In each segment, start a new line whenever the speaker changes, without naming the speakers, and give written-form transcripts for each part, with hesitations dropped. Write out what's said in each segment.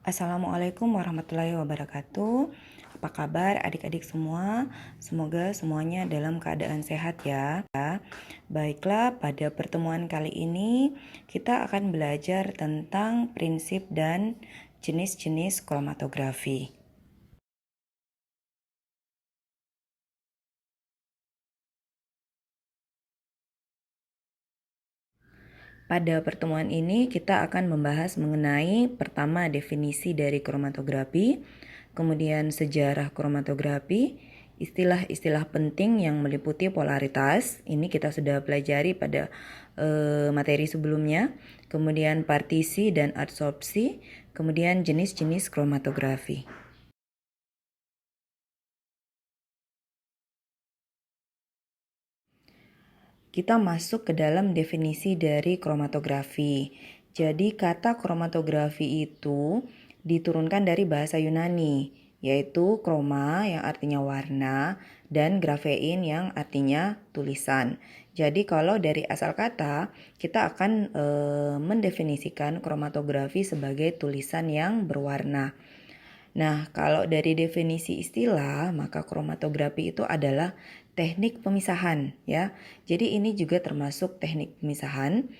Assalamualaikum warahmatullahi wabarakatuh. Apa kabar adik-adik semua? Semoga semuanya dalam keadaan sehat ya. Baiklah, pada pertemuan kali ini kita akan belajar tentang prinsip dan jenis-jenis kromatografi. Pada pertemuan ini kita akan membahas mengenai pertama definisi dari kromatografi, kemudian sejarah kromatografi, istilah-istilah penting yang meliputi polaritas, ini kita sudah pelajari pada materi sebelumnya, kemudian partisi dan adsorpsi, kemudian jenis-jenis kromatografi. Kita masuk ke dalam definisi dari kromatografi. Jadi kata kromatografi itu diturunkan dari bahasa Yunani, yaitu kroma yang artinya warna dan grafein yang artinya tulisan. Jadi kalau dari asal kata, kita akan mendefinisikan kromatografi sebagai tulisan yang berwarna. Nah, kalau dari definisi istilah, maka kromatografi itu adalah teknik pemisahan ya. Jadi ini juga termasuk teknik pemisahan.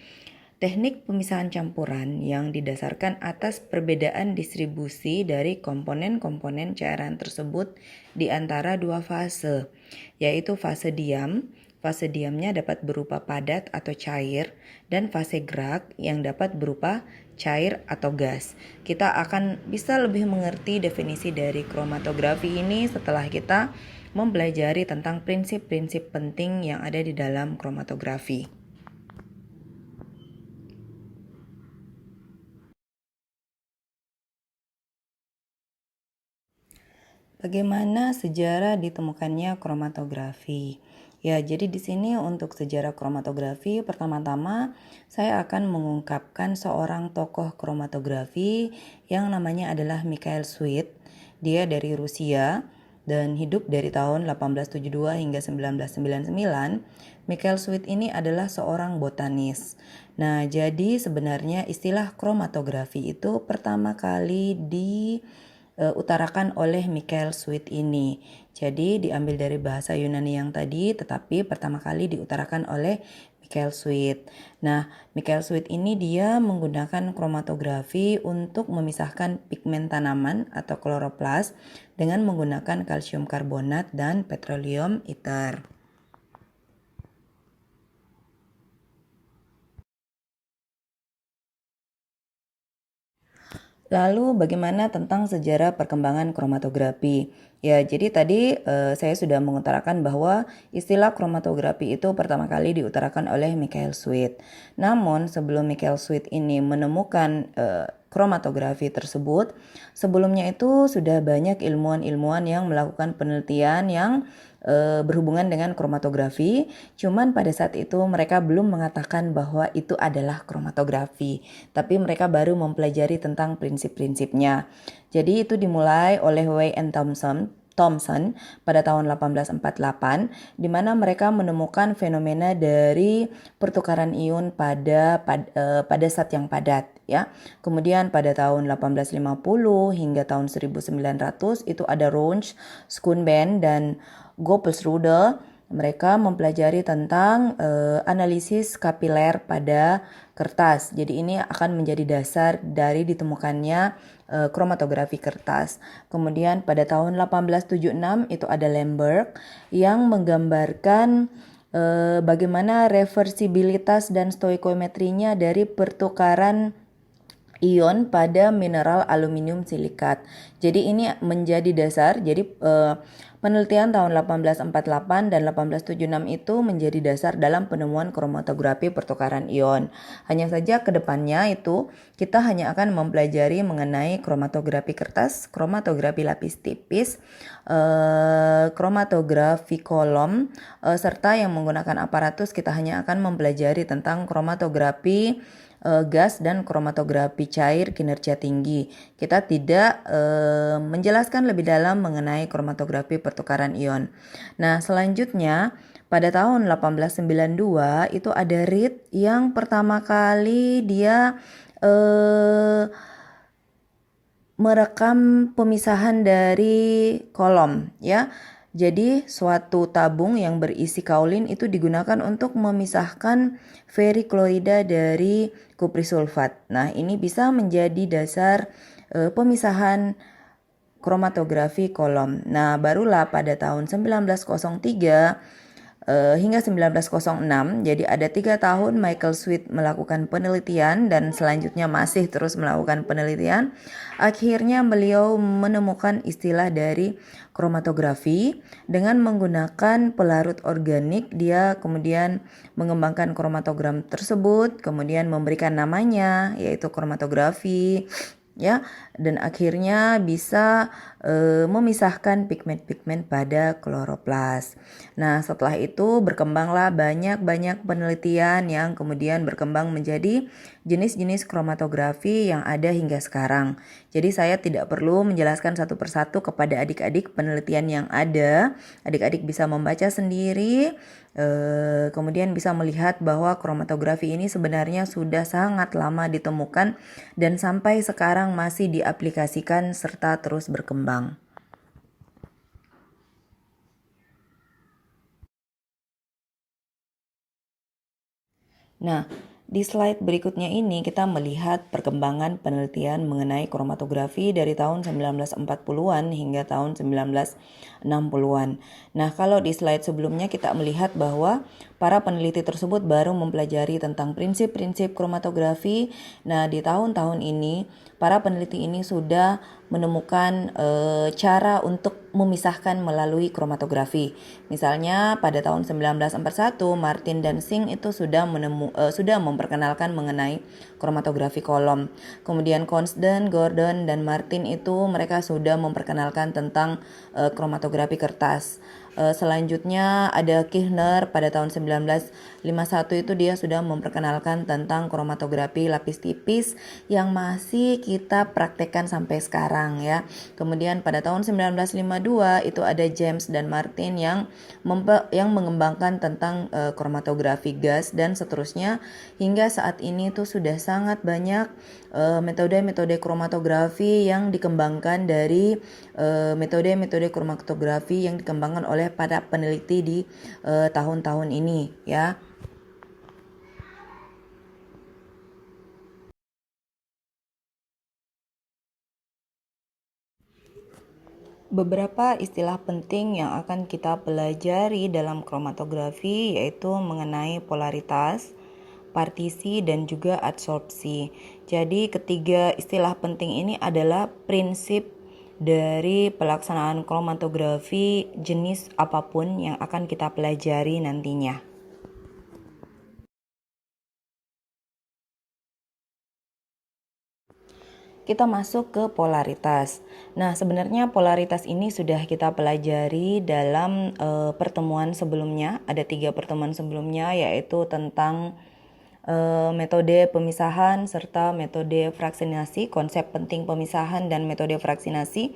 Teknik pemisahan campuran yang didasarkan atas perbedaan distribusi dari komponen-komponen cairan tersebut di antara dua fase, yaitu fase diam. Fase diamnya dapat berupa padat atau cair, dan fase gerak yang dapat berupa cair atau gas. Kita akan bisa lebih mengerti definisi dari kromatografi ini setelah kita mempelajari tentang prinsip-prinsip penting yang ada di dalam kromatografi. Bagaimana sejarah ditemukannya kromatografi? Ya, jadi di sini untuk sejarah kromatografi, pertama-tama saya akan mengungkapkan seorang tokoh kromatografi yang namanya adalah Mikhail Sweet. Dia dari Rusia dan hidup dari tahun 1872 hingga 1999. Mikhail Sweet ini adalah seorang botanis. Nah, jadi sebenarnya istilah kromatografi itu pertama kali utarakan oleh Mikhail Sweet ini. Jadi diambil dari bahasa Yunani yang tadi, tetapi pertama kali diutarakan oleh Mikhail Sweet. Nah, Mikhail Sweet ini dia menggunakan kromatografi untuk memisahkan pigmen tanaman atau kloroplas dengan menggunakan kalsium karbonat dan petroleum ether. Lalu bagaimana tentang sejarah perkembangan kromatografi? Ya, jadi tadi saya sudah mengutarakan bahwa istilah kromatografi itu pertama kali diutarakan oleh Mikhail Sweet. Namun sebelum Mikhail Sweet ini menemukan kromatografi tersebut, sebelumnya itu sudah banyak ilmuwan-ilmuwan yang melakukan penelitian yang berhubungan dengan kromatografi. Cuman pada saat itu mereka belum mengatakan bahwa itu adalah kromatografi, tapi mereka baru mempelajari tentang prinsip-prinsipnya. Jadi itu dimulai oleh W.N. Thomson pada tahun 1848, di mana mereka menemukan fenomena dari pertukaran ion pada zat yang padat ya. Kemudian pada tahun 1850 hingga tahun 1900 itu ada Runge, Schoenben dan Goeppelsrode. Mereka mempelajari tentang analisis kapiler pada kertas. Jadi ini akan menjadi dasar dari ditemukannya kromatografi kertas. Kemudian pada tahun 1876 itu ada Lemberg yang menggambarkan bagaimana reversibilitas dan stoikiometrinya dari pertukaran ion pada mineral aluminium silikat. Jadi ini menjadi dasar. Jadi penelitian tahun 1848 dan 1876 itu menjadi dasar dalam penemuan kromatografi pertukaran ion. Hanya saja ke depannya itu kita hanya akan mempelajari mengenai kromatografi kertas, kromatografi lapis tipis, kromatografi kolom, serta yang menggunakan aparatus kita hanya akan mempelajari tentang kromatografi gas dan kromatografi cair kinerja tinggi. Kita tidak menjelaskan lebih dalam mengenai kromatografi pertukaran ion. Nah, selanjutnya pada tahun 1892 itu ada Reed yang pertama kali dia merekam pemisahan dari kolom ya. Jadi suatu tabung yang berisi kaolin itu digunakan untuk memisahkan feriklorida dari kuprisulfat. Nah, ini bisa menjadi dasar pemisahan kromatografi kolom. Nah, barulah pada tahun 1903 hingga 1906, jadi ada 3 tahun Michael Sweet melakukan penelitian dan selanjutnya masih terus melakukan penelitian. Akhirnya beliau menemukan istilah dari kromatografi dengan menggunakan pelarut organik. Dia kemudian mengembangkan kromatogram tersebut, kemudian memberikan namanya yaitu kromatografi ya, dan akhirnya bisa memisahkan pigmen-pigmen pada kloroplas. Nah, setelah itu berkembanglah banyak penelitian yang kemudian berkembang menjadi jenis-jenis kromatografi yang ada hingga sekarang. Jadi saya tidak perlu menjelaskan satu persatu kepada adik-adik penelitian yang ada. Adik-adik bisa membaca sendiri, kemudian bisa melihat bahwa kromatografi ini sebenarnya sudah sangat lama ditemukan dan sampai sekarang masih diaplikasikan serta terus berkembang. Nah, di slide berikutnya ini kita melihat perkembangan penelitian mengenai kromatografi dari tahun 1940-an hingga tahun 1960-an. Nah, kalau di slide sebelumnya kita melihat bahwa para peneliti tersebut baru mempelajari tentang prinsip-prinsip kromatografi. Nah, di tahun-tahun ini para peneliti ini sudah menemukan cara untuk memisahkan melalui kromatografi. Misalnya pada tahun 1941 Martin dan Singh itu sudah memperkenalkan mengenai kromatografi kolom. Kemudian Constant, Gordon dan Martin itu mereka sudah memperkenalkan tentang kromatografi kertas. Selanjutnya ada Kirchner pada tahun 1951 itu dia sudah memperkenalkan tentang kromatografi lapis tipis yang masih kita praktekkan sampai sekarang ya. Kemudian pada tahun 1952 itu ada James dan Martin yang mengembangkan tentang kromatografi gas dan seterusnya, hingga saat ini tuh sudah sangat banyak metode-metode kromatografi yang dikembangkan dari metode-metode kromatografi yang dikembangkan oleh para peneliti di tahun-tahun ini ya. Beberapa istilah penting yang akan kita pelajari dalam kromatografi yaitu mengenai polaritas, partisi, dan juga adsorpsi. Jadi ketiga istilah penting ini adalah prinsip dari pelaksanaan kromatografi jenis apapun yang akan kita pelajari nantinya. Kita masuk ke polaritas. Nah, sebenarnya polaritas ini sudah kita pelajari dalam pertemuan sebelumnya. Ada 3 pertemuan sebelumnya, yaitu tentang metode pemisahan serta metode fraksinasi, konsep penting pemisahan dan metode fraksinasi.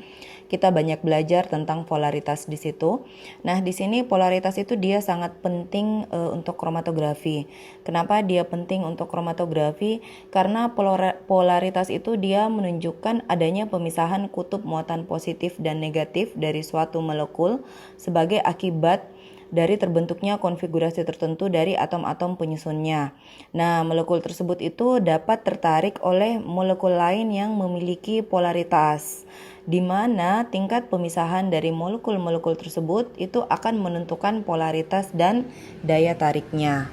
Kita banyak belajar tentang polaritas di situ. Nah, di sini polaritas itu dia sangat penting untuk kromatografi. Kenapa dia penting untuk kromatografi? Karena polaritas itu dia menunjukkan adanya pemisahan kutub muatan positif dan negatif dari suatu molekul sebagai akibat dari terbentuknya konfigurasi tertentu dari atom-atom penyusunnya. Nah, molekul tersebut itu dapat tertarik oleh molekul lain yang memiliki polaritas, di mana tingkat pemisahan dari molekul-molekul tersebut itu akan menentukan polaritas dan daya tariknya.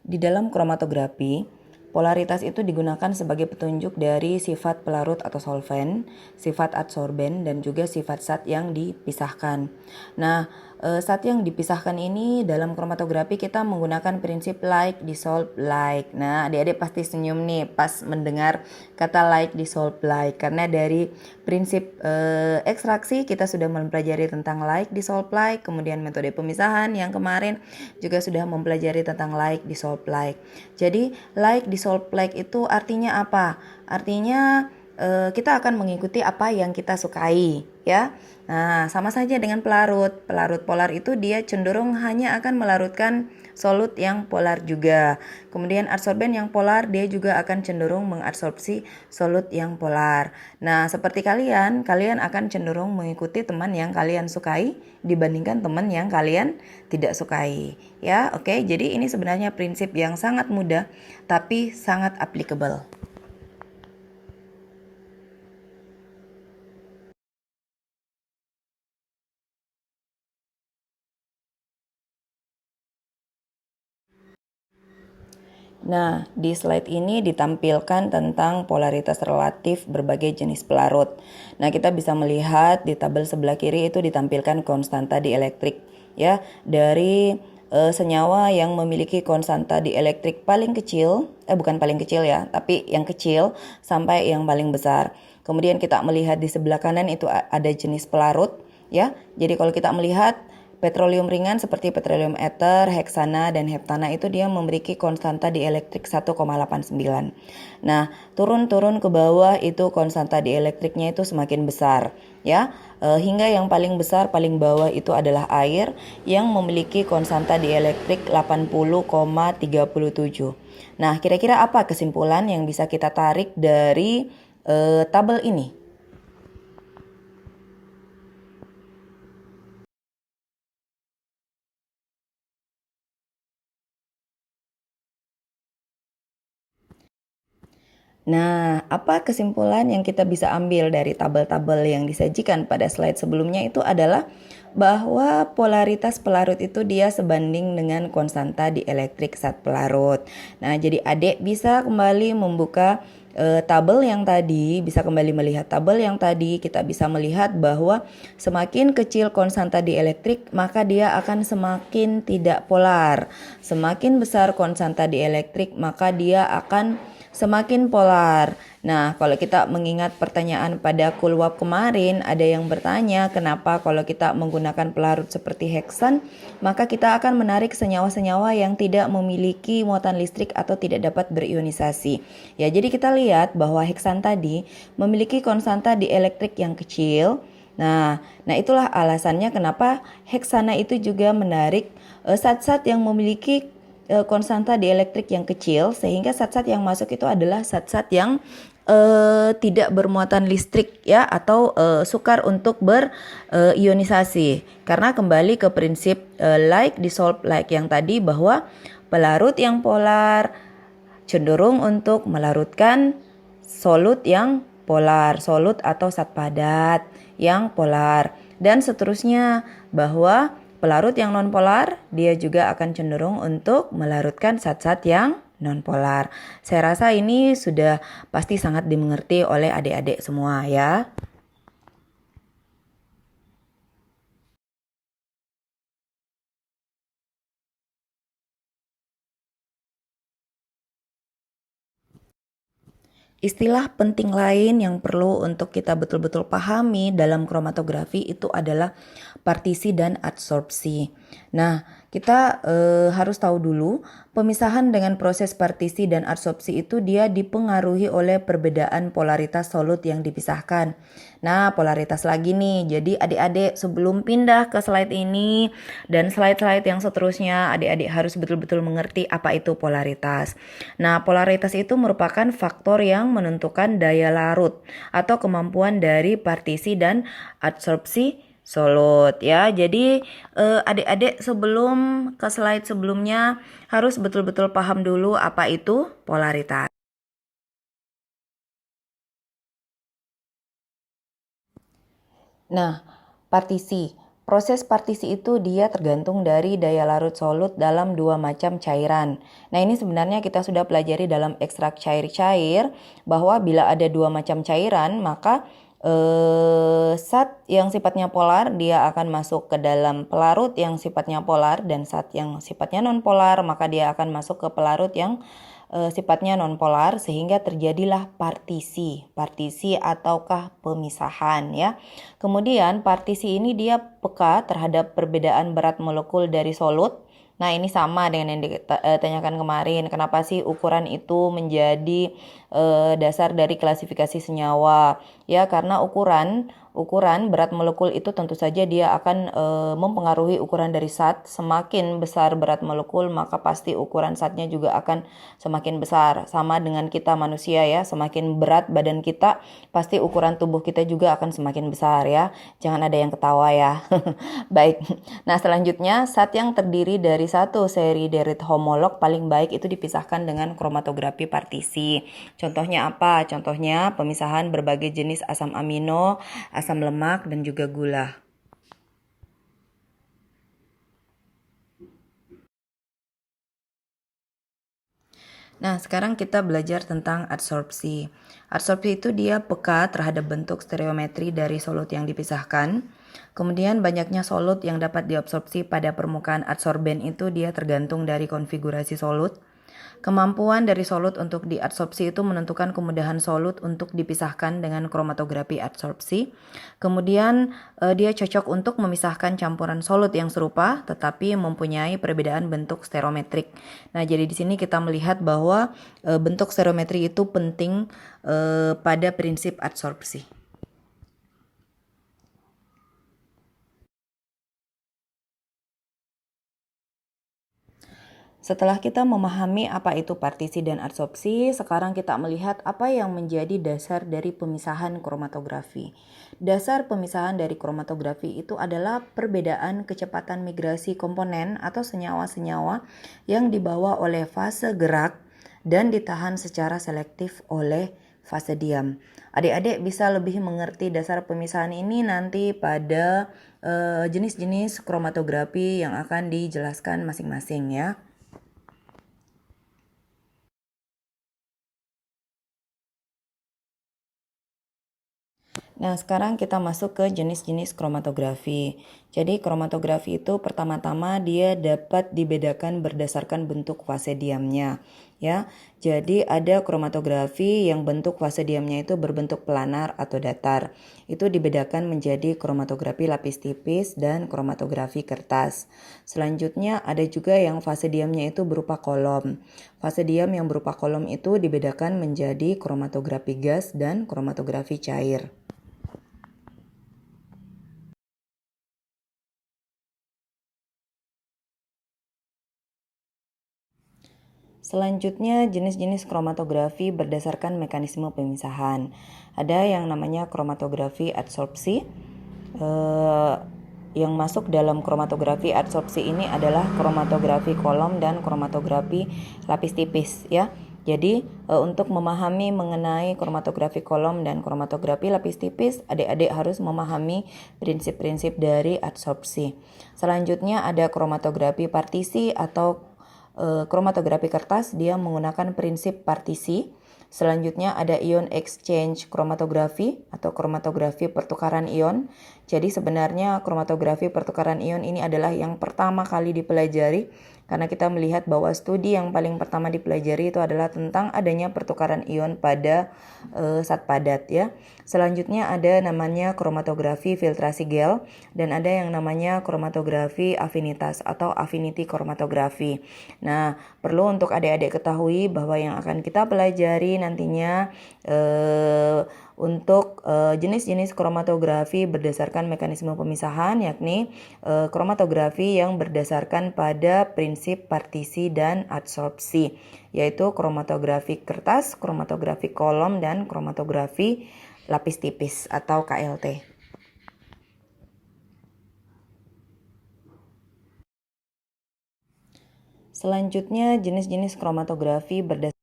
Di dalam kromatografi, polaritas itu digunakan sebagai petunjuk dari sifat pelarut atau solvent, sifat adsorben, dan juga sifat zat yang dipisahkan. Nah, zat yang dipisahkan ini dalam kromatografi kita menggunakan prinsip like, dissolve, like. Nah, adik-adik pasti senyum nih pas mendengar kata like, dissolve, like. Karena dari prinsip ekstraksi kita sudah mempelajari tentang like, dissolve, like. Kemudian metode pemisahan yang kemarin juga sudah mempelajari tentang like, dissolve, like. Jadi like, dissolve, like itu artinya apa? Artinya kita akan mengikuti apa yang kita sukai, ya. Nah, sama saja dengan pelarut. Pelarut polar itu dia cenderung hanya akan melarutkan solut yang polar juga. Kemudian adsorben yang polar dia juga akan cenderung mengadsorpsi solut yang polar. Nah, seperti kalian akan cenderung mengikuti teman yang kalian sukai dibandingkan teman yang kalian tidak sukai. Ya, oke. Jadi ini sebenarnya prinsip yang sangat mudah tapi sangat applicable. Nah, di slide ini ditampilkan tentang polaritas relatif berbagai jenis pelarut. Nah, kita bisa melihat di tabel sebelah kiri itu ditampilkan konstanta dielektrik, ya, dari senyawa yang memiliki konstanta dielektrik paling kecil, bukan paling kecil ya, tapi yang kecil sampai yang paling besar. Kemudian kita melihat di sebelah kanan itu ada jenis pelarut, ya. Jadi kalau kita melihat petroleum ringan seperti petroleum ether, heksana, dan heptana itu dia memiliki konstanta dielektrik 1,89. Nah, turun-turun ke bawah itu konstanta dielektriknya itu semakin besar, ya. Hingga yang paling besar, paling bawah itu adalah air yang memiliki konstanta dielektrik 80,37. Nah, kira-kira apa kesimpulan yang bisa kita tarik dari tabel ini? Nah, apa kesimpulan yang kita bisa ambil dari tabel-tabel yang disajikan pada slide sebelumnya itu adalah bahwa polaritas pelarut itu dia sebanding dengan konstanta dielektrik zat pelarut. Nah, jadi adik bisa kembali membuka tabel yang tadi, bisa kembali melihat tabel yang tadi, kita bisa melihat bahwa semakin kecil konstanta dielektrik, maka dia akan semakin tidak polar. Semakin besar konstanta dielektrik, maka dia akan semakin polar. Nah, kalau kita mengingat pertanyaan pada Kulwap kemarin, ada yang bertanya kenapa kalau kita menggunakan pelarut seperti heksan, maka kita akan menarik senyawa-senyawa yang tidak memiliki muatan listrik atau tidak dapat berionisasi. Ya, jadi kita lihat bahwa heksan tadi memiliki konstanta dielektrik yang kecil. Nah itulah alasannya kenapa heksana itu juga menarik zat-zat yang memiliki konstanta dielektrik yang kecil, sehingga zat-zat yang masuk itu adalah zat-zat yang tidak bermuatan listrik, ya, atau sukar untuk berionisasi. Karena kembali ke prinsip like dissolve like yang tadi, bahwa pelarut yang polar cenderung untuk melarutkan solut yang polar, solut atau zat padat yang polar, dan seterusnya, bahwa pelarut yang nonpolar dia juga akan cenderung untuk melarutkan zat-zat yang nonpolar. Saya rasa ini sudah pasti sangat dimengerti oleh adik-adik semua, ya. Istilah penting lain yang perlu untuk kita betul-betul pahami dalam kromatografi itu adalah partisi dan adsorpsi. Nah, kita harus tahu dulu pemisahan dengan proses partisi dan adsorpsi itu dia dipengaruhi oleh perbedaan polaritas solut yang dipisahkan. Nah, polaritas lagi nih. Jadi adik-adik sebelum pindah ke slide ini dan slide-slide yang seterusnya, adik-adik harus betul-betul mengerti apa itu polaritas. Nah, polaritas itu merupakan faktor yang menentukan daya larut atau kemampuan dari partisi dan adsorpsi solut, ya. Jadi adik-adik sebelum ke slide sebelumnya harus betul-betul paham dulu apa itu polaritas. Nah, partisi. Proses partisi itu dia tergantung dari daya larut solut dalam dua macam cairan. Nah, ini sebenarnya kita sudah pelajari dalam ekstrak cair-cair bahwa bila ada dua macam cairan, maka zat yang sifatnya polar dia akan masuk ke dalam pelarut yang sifatnya polar, dan zat yang sifatnya non-polar maka dia akan masuk ke pelarut yang sifatnya nonpolar, sehingga terjadilah partisi ataukah pemisahan, ya. Kemudian partisi ini dia peka terhadap perbedaan berat molekul dari solut, Nah, ini sama dengan yang ditanyakan kemarin. Kenapa sih ukuran itu menjadi dasar dari klasifikasi senyawa? Ya, karena ukuran berat molekul itu tentu saja dia akan mempengaruhi ukuran dari zat. Semakin besar berat molekul, maka pasti ukuran zatnya juga akan semakin besar. Sama dengan kita manusia ya, semakin berat badan kita, pasti ukuran tubuh kita juga akan semakin besar ya. Jangan ada yang ketawa ya. Baik. Nah, selanjutnya zat yang terdiri dari satu seri deret homolog paling baik itu dipisahkan dengan kromatografi partisi. Contohnya apa? Contohnya pemisahan berbagai jenis asam amino, asam lemak, dan juga gula. Nah, sekarang kita belajar tentang adsorpsi. Adsorpsi itu dia peka terhadap bentuk stereometri dari solut yang dipisahkan. Kemudian banyaknya solut yang dapat diabsorpsi pada permukaan adsorben itu dia tergantung dari konfigurasi solut. Kemampuan dari solut untuk diadsorpsi itu menentukan kemudahan solut untuk dipisahkan dengan kromatografi adsorpsi. Kemudian dia cocok untuk memisahkan campuran solut yang serupa tetapi mempunyai perbedaan bentuk stereometrik. Nah, jadi di sini kita melihat bahwa bentuk stereometri itu penting pada prinsip adsorpsi. Setelah kita memahami apa itu partisi dan adsorpsi, sekarang kita melihat apa yang menjadi dasar dari pemisahan kromatografi. Dasar pemisahan dari kromatografi itu adalah perbedaan kecepatan migrasi komponen atau senyawa-senyawa yang dibawa oleh fase gerak dan ditahan secara selektif oleh fase diam. Adik-adik bisa lebih mengerti dasar pemisahan ini nanti pada jenis-jenis kromatografi yang akan dijelaskan masing-masing ya. Nah, sekarang kita masuk ke jenis-jenis kromatografi. Jadi, kromatografi itu pertama-tama dia dapat dibedakan berdasarkan bentuk fase diamnya, ya. Jadi, ada kromatografi yang bentuk fase diamnya itu berbentuk planar atau datar. Itu dibedakan menjadi kromatografi lapis tipis dan kromatografi kertas. Selanjutnya, ada juga yang fase diamnya itu berupa kolom. Fase diam yang berupa kolom itu dibedakan menjadi kromatografi gas dan kromatografi cair. Selanjutnya, jenis-jenis kromatografi berdasarkan mekanisme pemisahan. Ada yang namanya kromatografi adsorpsi. Yang masuk dalam kromatografi adsorpsi ini adalah kromatografi kolom dan kromatografi lapis tipis ya. Jadi untuk memahami mengenai kromatografi kolom dan kromatografi lapis tipis, adik-adik harus memahami prinsip-prinsip dari adsorpsi. Selanjutnya ada kromatografi partisi atau kromatografi kertas, dia menggunakan prinsip partisi. Selanjutnya ada ion exchange kromatografi atau kromatografi pertukaran ion. Jadi sebenarnya kromatografi pertukaran ion ini adalah yang pertama kali dipelajari karena kita melihat bahwa studi yang paling pertama dipelajari itu adalah tentang adanya pertukaran ion pada zat padat ya. Selanjutnya ada namanya kromatografi filtrasi gel dan ada yang namanya kromatografi afinitas atau affinity kromatografi. Nah, perlu untuk adik-adik ketahui bahwa yang akan kita pelajari nantinya untuk jenis-jenis kromatografi berdasarkan mekanisme pemisahan, yakni kromatografi yang berdasarkan pada prinsip partisi dan adsorpsi, yaitu kromatografi kertas, kromatografi kolom, dan kromatografi lapis tipis atau KLT. Selanjutnya, jenis-jenis kromatografi berdasarkan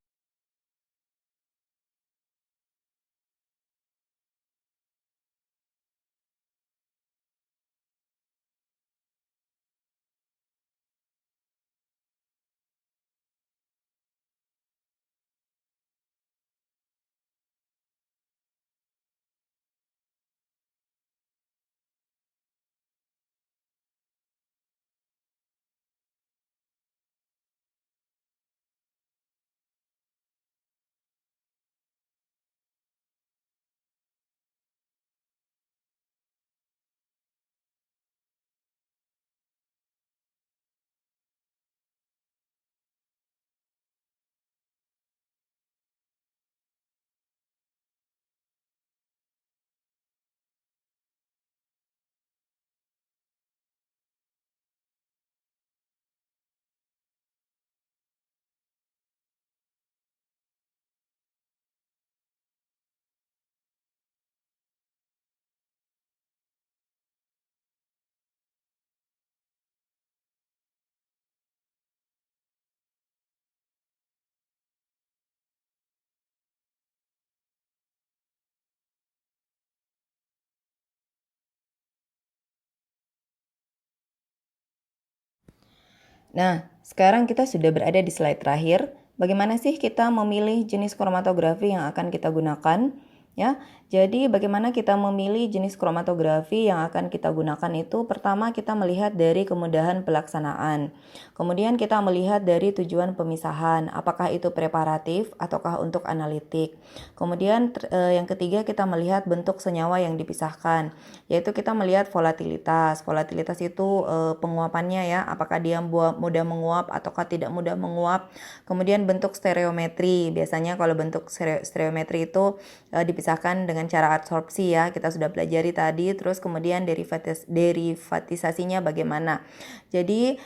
Nah, sekarang kita sudah berada di slide terakhir. Bagaimana sih kita memilih jenis kromatografi yang akan kita gunakan? Ya, jadi bagaimana kita memilih jenis kromatografi yang akan kita gunakan itu? Pertama, kita melihat dari kemudahan pelaksanaan. Kemudian kita melihat dari tujuan pemisahan, apakah itu preparatif ataukah untuk analitik. Kemudian yang ketiga, kita melihat bentuk senyawa yang dipisahkan, yaitu kita melihat volatilitas. Volatilitas itu penguapannya ya, apakah dia mudah menguap ataukah tidak mudah menguap. Kemudian bentuk stereometri, biasanya kalau bentuk stereometri itu dipisahkan dengan cara adsorpsi ya, kita sudah pelajari tadi. Terus kemudian derivatisasinya bagaimana. Jadi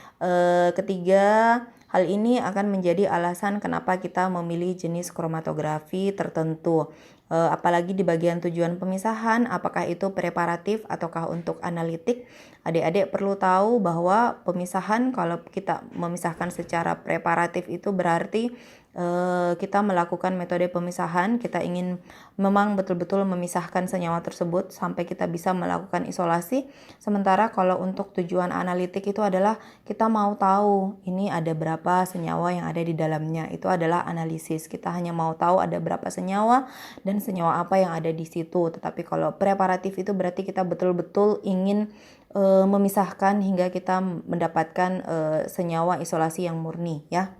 ketiga hal ini akan menjadi alasan kenapa kita memilih jenis kromatografi tertentu. Apalagi di bagian tujuan pemisahan, apakah itu preparatif ataukah untuk analitik. Adik-adik perlu tahu bahwa pemisahan, kalau kita memisahkan secara preparatif itu berarti kita melakukan metode pemisahan, kita ingin memang betul-betul memisahkan senyawa tersebut sampai kita bisa melakukan isolasi. Sementara kalau untuk tujuan analitik itu adalah kita mau tahu ini ada berapa senyawa yang ada di dalamnya, itu adalah analisis. Kita hanya mau tahu ada berapa senyawa dan senyawa apa yang ada di situ. Tetapi kalau preparatif itu berarti kita betul-betul ingin memisahkan hingga kita mendapatkan senyawa isolasi yang murni ya.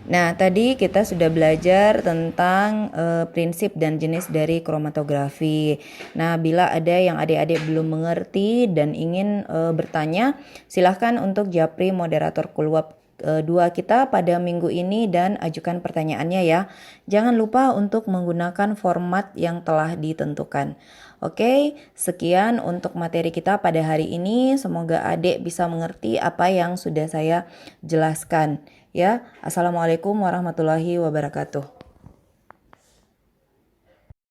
Nah, tadi kita sudah belajar tentang prinsip dan jenis dari kromatografi. Nah, bila ada yang adik-adik belum mengerti dan ingin bertanya, silahkan untuk japri moderator Kulwab 2 kita pada minggu ini dan ajukan pertanyaannya ya. Jangan lupa untuk menggunakan format yang telah ditentukan. Oke, sekian untuk materi kita pada hari ini. Semoga adik bisa mengerti apa yang sudah saya jelaskan. Ya, assalamualaikum warahmatullahi wabarakatuh.